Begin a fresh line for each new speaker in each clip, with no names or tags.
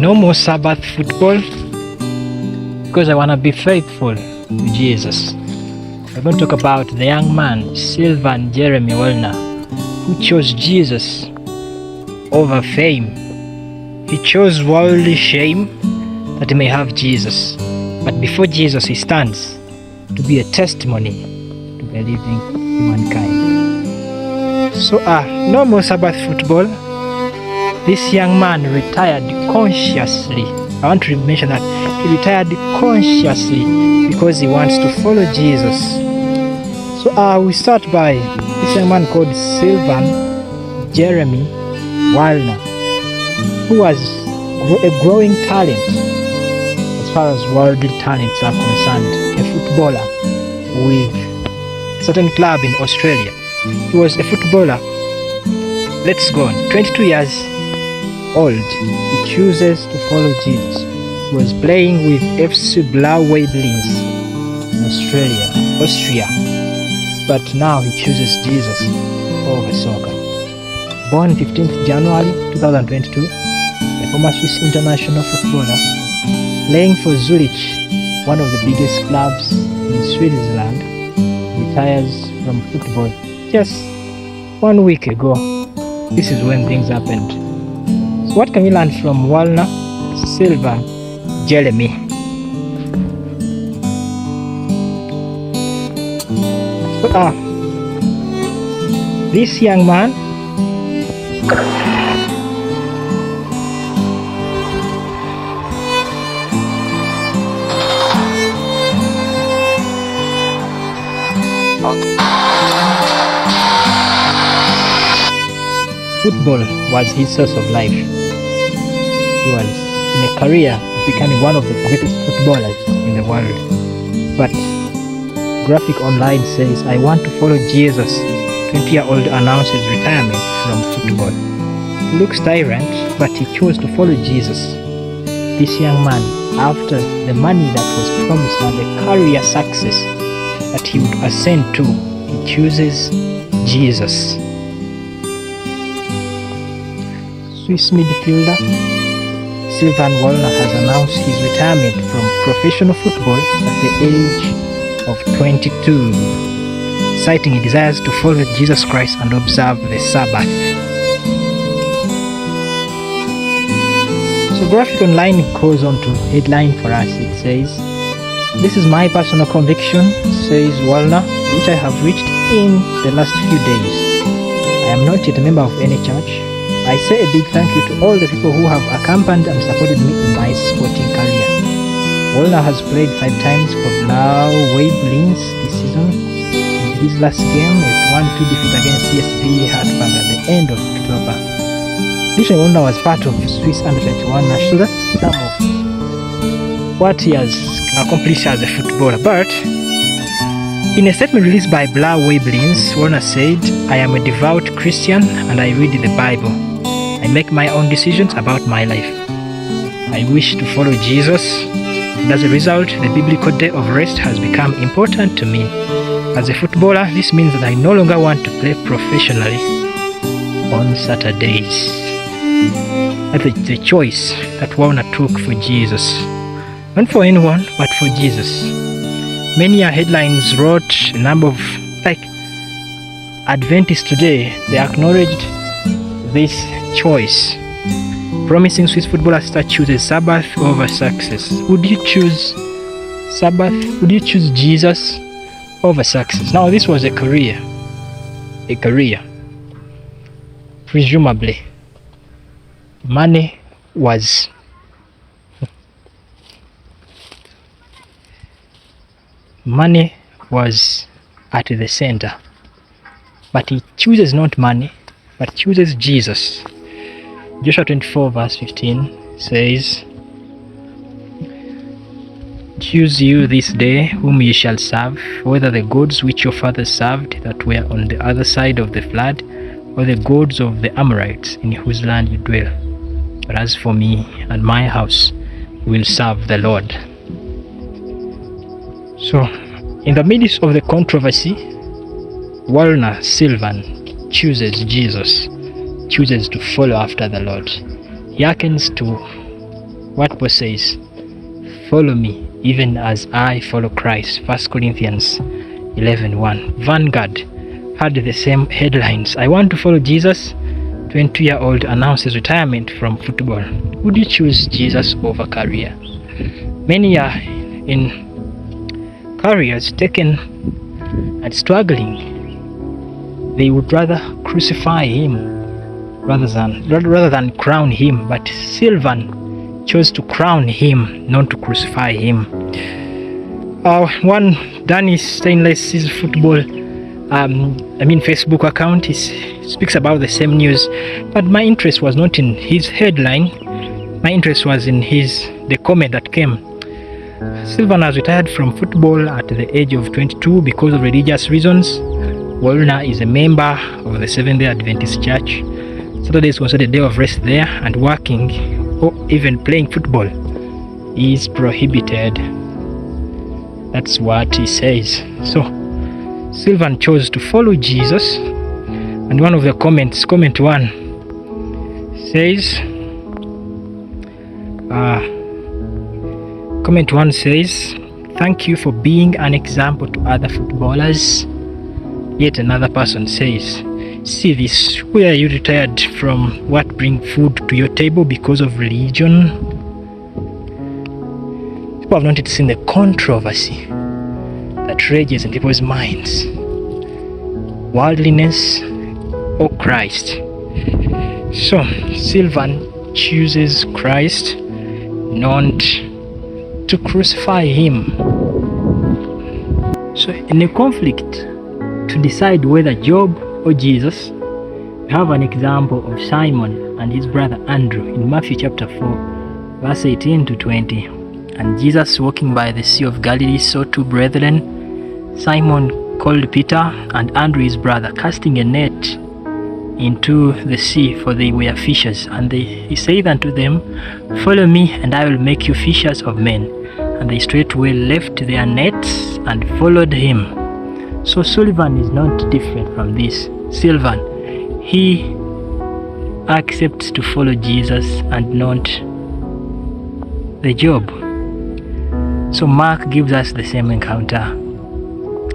No more Sabbath football, because I want to be faithful to Jesus. We're going to talk about the young man, Silvan Wallner, who chose Jesus over fame. He chose worldly shame that he may have Jesus. But before Jesus, he stands to be a testimony to the living humankind. So, no more Sabbath football. This young man retired consciously. I want to mention that he retired consciously because he wants to follow Jesus. So we start by this young man called Silvan Wallner, who was a growing talent as far as worldly talents are concerned, a footballer with a certain club in Australia. He was a footballer. Let's go on. 22 years old, he chooses to follow Jesus. He was playing with FC Blauweiblins in Austria, but now he chooses Jesus over soccer. Born 15th January 2022, a former Swiss international footballer, playing for Zurich, one of the biggest clubs in Switzerland, retires from football just 1 week ago. This is when things happened. So what can we learn from Wallner, Silvan, Jeremy? So, this young man football was his source of life. He was in a career of becoming one of the greatest footballers in the world. But Graphic Online says, I want to follow Jesus. 20-year-old announces retirement from football. He looks tyrant, but he chose to follow Jesus. This young man, after the money that was promised and the career success that he would ascend to, he chooses Jesus. Swiss midfielder Silvan Wallner has announced his retirement from professional football at the age of 22, citing he desires to follow Jesus Christ and observe the Sabbath. So Graphic Online goes on to headline for us. It says, "This is my personal conviction," says Wallner, "which I have reached in the last few days. I am not yet a member of any church. I say a big thank you to all the people who have accompanied and supported me in my sporting career." Wallner has played 5 times for Blauweiblins this season. In his last game, a 1-2 defeat against CSV Hartberg at the end of October. Additionally, Wallner was part of Swiss under-21 national. That's some of what he has accomplished as a footballer. But in a statement released by Blauweiblins, Wallner said, "I am a devout Christian and I read the Bible. I make my own decisions about my life. I wish to follow Jesus, and as a result, the biblical day of rest has become important to me. As a footballer, this means that I no longer want to play professionally on Saturdays." That's the choice that Wallner took for Jesus. Not for anyone, but for Jesus. Many headlines wrote a number of, Adventists today, they acknowledged this choice. Promising Swiss footballer star chooses Sabbath over success. Would you choose Sabbath? Would you choose Jesus over success? Now, this was a career. Presumably, money was at the center, but he chooses not money, but chooses Jesus. Joshua 24 verse 15 says, "Choose you this day whom ye shall serve, whether the gods which your fathers served that were on the other side of the flood, or the gods of the Amorites in whose land you dwell. But as for me and my house, we will serve the Lord." So, in the midst of the controversy, Wallner Silvan chooses Jesus, chooses to follow after the Lord. He hearkens to what Paul says, follow me even as I follow Christ. 1 Corinthians 11:1. Vanguard had the same headlines. I want to follow Jesus. 20-year-old announces retirement from football. Would you choose Jesus over career? Many are in careers taken and struggling. They would rather crucify him rather than crown him. But Silvan chose to crown him, not to crucify him. One Danny Stainless's football Facebook account speaks about the same news, but my interest was not in his headline. My interest was in the comment that came. Silvan has retired from football at the age of 22 because of religious reasons. Wallner is a member of the Seventh-day Adventist Church. Saturday is considered a day of rest there, and working or even playing football is prohibited. That's what he says. So Silvan chose to follow Jesus, and one of the comments, comment 1, says, thank you for being an example to other footballers. Yet another person says, see this, where you retired from what bring food to your table because of religion? People have not seen the controversy that rages in people's minds. Worldliness or Christ? So Silvan chooses Christ, not to crucify him. So in a conflict to decide whether Job or Jesus, we have an example of Simon and his brother Andrew in Matthew chapter 4, verse 18 to 20. And Jesus, walking by the Sea of Galilee, saw two brethren, Simon called Peter, and Andrew his brother, casting a net into the sea, for they were fishers. And he said unto them, follow me, and I will make you fishers of men. And they straightway left their nets and followed him. So Silvan is not different from this. Silvan, he accepts to follow Jesus and not the Job. So Mark gives us the same encounter.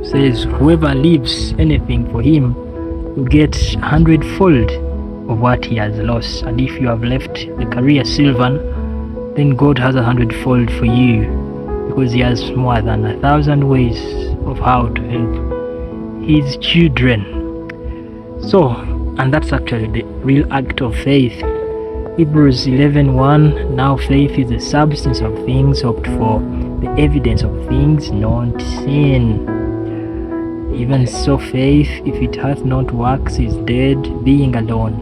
Says whoever leaves anything for him will get 100-fold of what he has lost. And if you have left the career, Silvan, then God has 100-fold for you, because he has more than 1,000 ways of how to help his children. So, and that's actually the real act of faith. Hebrews 11:1. Now faith is the substance of things hoped for, the evidence of things not seen. Even so faith, if it hath not works, is dead, being alone.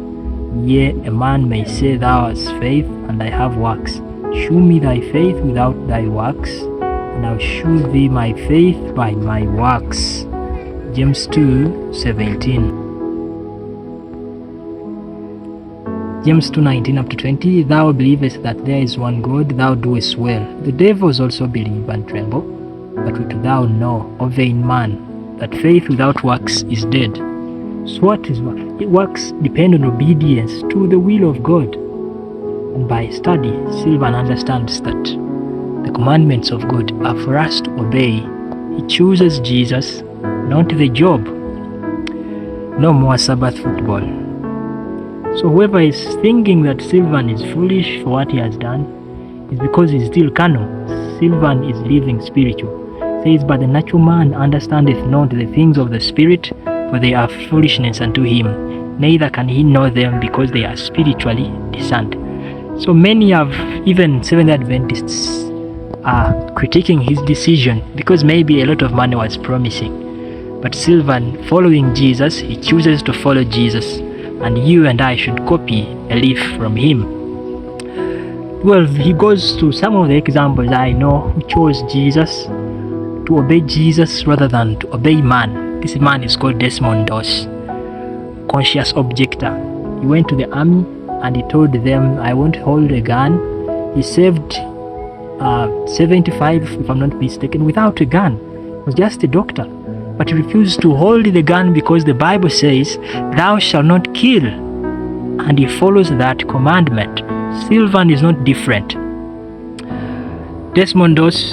Yea, a man may say, thou hast faith, and I have works. Shew me thy faith without thy works, and I'll shew thee my faith by my works. James 2:17. James 2:19 up to 20. Thou believest that there is one God, thou doest well. The devils also believe and tremble. But wilt thou know, O vain man, that faith without works is dead? So what is work? Works depend on obedience to the will of God. And by study, Silvan understands that the commandments of God are for us to obey. He chooses Jesus, not the Job. No more Sabbath football. So whoever is thinking that Silvan is foolish for what he has done is because he's still carnal. Silvan is living spiritual. Says, but the natural man understandeth not the things of the Spirit, for they are foolishness unto him. Neither can he know them, because they are spiritually discerned. So many of even Seventh-day Adventists are critiquing his decision because maybe a lot of money was promising. But Silvan, following Jesus, he chooses to follow Jesus, and you and I should copy a leaf from him. Well, he goes to some of the examples I know who chose Jesus, to obey Jesus rather than to obey man. This man is called Desmond Doss, conscious objector. He went to the army and he told them, I won't hold a gun. He saved 75, if I'm not mistaken, without a gun. He was just a doctor. But he refused to hold the gun because the Bible says, thou shalt not kill. And he follows that commandment. Silvan is not different. Desmondos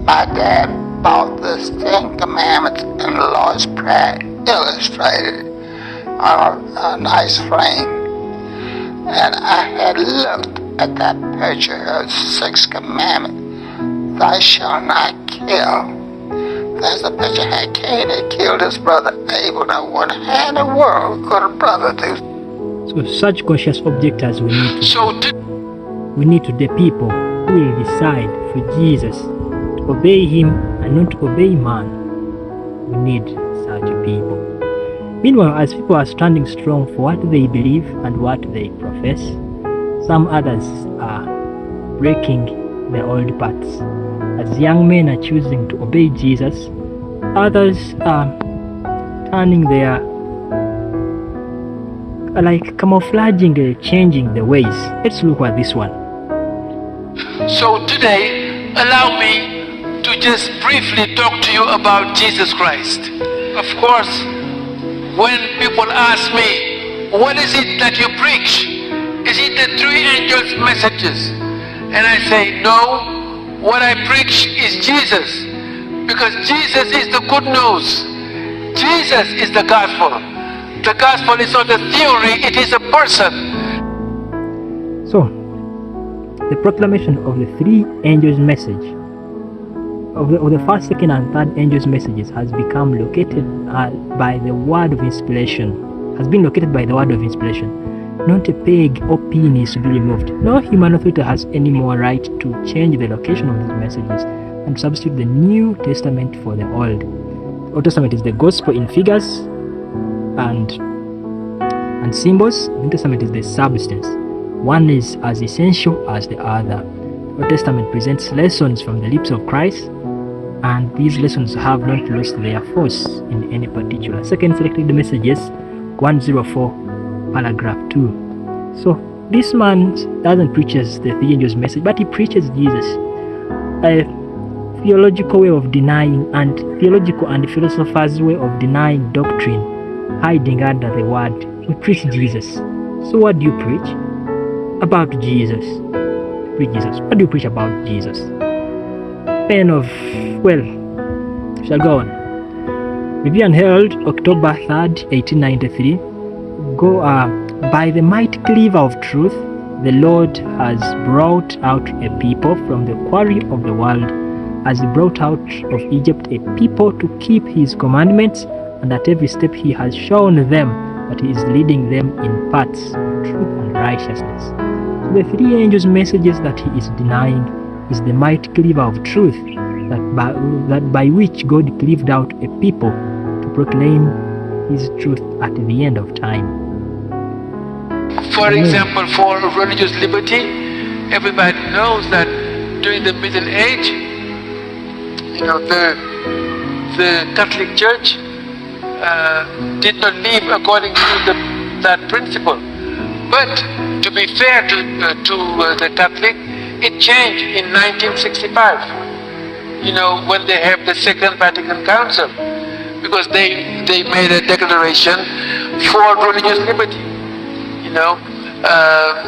My dad bought this Ten Commandments and the Lord's Prayer illustrated on a nice frame. And I had looked at that picture of the Sixth Commandment, thou shalt not kill. There's a picture had Cain that killed his brother Abel. Now what in the world could a brother do?
So such conscious objectors we need to the people who will decide for Jesus to obey him and not to obey man. We need such people. Meanwhile, as people are standing strong for what they believe and what they profess, some others are breaking their old paths. As young men are choosing to obey Jesus, others are turning their camouflaging, changing the ways. Let's look at this one.
So today, allow me to just briefly talk to you about Jesus Christ. Of course, when people ask me, what is it that you preach? Is it the three angels' messages? And I say, no, what I preach is Jesus. Because Jesus is the good news. Jesus is the gospel. The gospel is not a theory, it is a person.
So, the proclamation of the three angels' message, of the first, second, and third angels' messages has become located by the word of inspiration, has been located by the word of inspiration. Not a peg or pin is to be removed. No human authority has any more right to change the location of these messages and substitute the New Testament for the Old. The Old Testament is the gospel in figures and symbols. The New Testament is the substance. One is as essential as the other. The Old Testament presents lessons from the lips of Christ, and these lessons have not lost their force in any particular. Second selected messages, 104, paragraph 2. So this man doesn't preach the three angels' message, but he preaches Jesus. A theological way of denying, and theological and philosophers' way of denying doctrine, hiding under the word. We preach Jesus. So what do you preach? About Jesus. Preach Jesus. What do you preach about Jesus? Pen of, well, shall go on. Review and held October 3rd, 1893. Go by the mighty cleaver of truth, the Lord has brought out a people from the quarry of the world, as he brought out of Egypt a people to keep his commandments, and at every step he has shown them that he is leading them in paths of truth and righteousness. So the three angels' messages that he is denying is the mighty cleaver of truth, that by which God cleaved out a people to proclaim his truth at the end of time.
For example, for religious liberty, everybody knows that during the Middle Age, the Catholic Church did not live according to that principle. But to be fair to the Catholic, it changed in 1965. When they have the Second Vatican Council, because they made a declaration for religious liberty.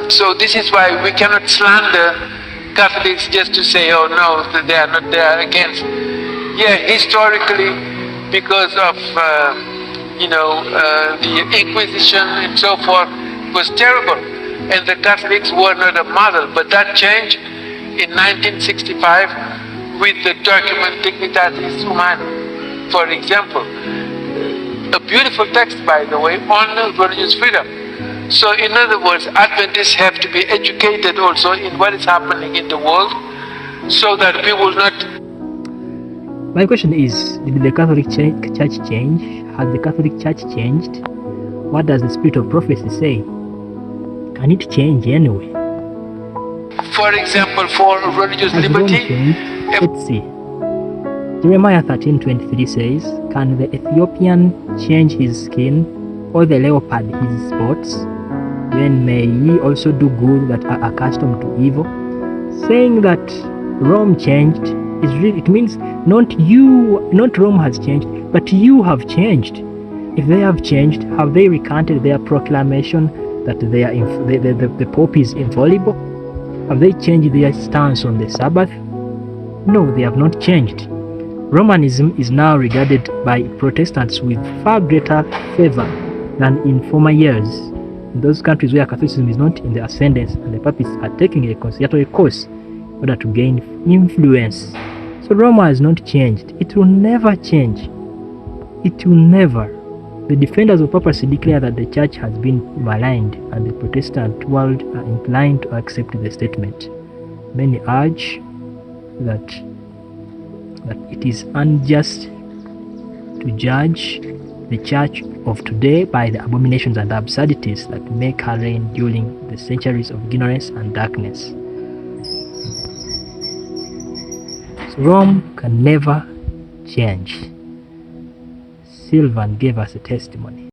So this is why we cannot slander Catholics just to say, oh no, they are against. Yeah, historically, because of the Inquisition and so forth, was terrible, and the Catholics were not a model. But that changed in 1965 with the document Dignitatis Humanae, for example. A beautiful text, by the way, on religious freedom. So in other words, Adventists have to be educated also in what is happening in the world, so that we will not.
My question is, did the Catholic Church change? Has the Catholic Church changed? What does the spirit of prophecy say? Can it change anyway?
for example, for religious
Has Rome
liberty.
changed? Let's see. Jeremiah 13:23 says, "Can the Ethiopian change his skin, or the leopard his spots? Then may ye also do good that are accustomed to evil." Saying that Rome changed is really, it means not Rome has changed, but you have changed. If they have changed, have they recanted their proclamation that the Pope is infallible? Have they changed their stance on the Sabbath? No, they have not changed. Romanism is now regarded by Protestants with far greater favor than in former years. In those countries where Catholicism is not in the ascendance and the papists are taking a conciliatory course in order to gain influence. So Rome has not changed. It will never change. It will never. The defenders of papacy declare that the church has been maligned, and the Protestant world are inclined to accept the statement. Many urge that it is unjust to judge the church of today by the abominations and absurdities that make her reign during the centuries of ignorance and darkness. So Rome can never change. Silvan gave us a testimony.